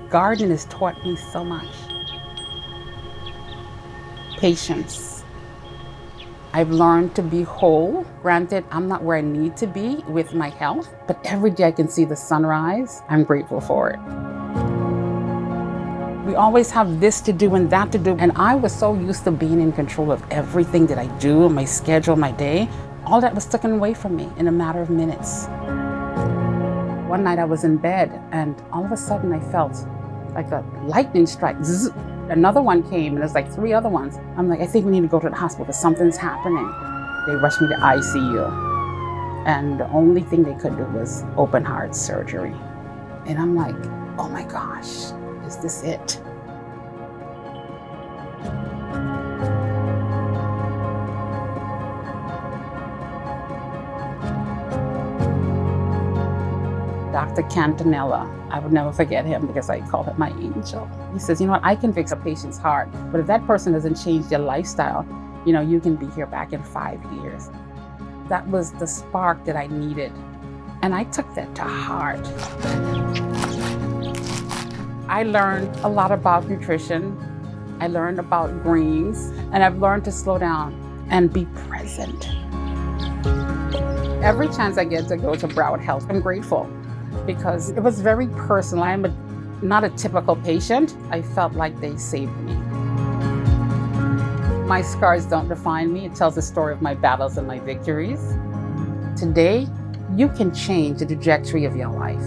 garden has taught me so much. Patience. I've learned to be whole. Granted, I'm not where I need to be with my health, but every day I can see the sunrise. I'm grateful for it. We always have this to do and that to do, and I was so used to being in control of everything that I do, my schedule, my day. All that was taken away from me in a matter of minutes. One night I was in bed, and all of a sudden I felt like a lightning strike. Zzz. Another one came, and there's like 3 other ones. I'm like, I think we need to go to the hospital because something's happening. They rushed me to ICU, and the only thing they could do was open heart surgery. And I'm like, oh my gosh, is this it? Dr. Cantanella, I would never forget him because I call him my angel. He says, you know what, I can fix a patient's heart, but if that person doesn't change their lifestyle, you can be here back in 5 years. That was the spark that I needed. And I took that to heart. I learned a lot about nutrition. I learned about greens, and I've learned to slow down and be present. Every chance I get to go to Broward Health, I'm grateful because it was very personal. I'm not a typical patient. I felt like they saved me. My scars don't define me. It tells the story of my battles and my victories. Today, you can change the trajectory of your life.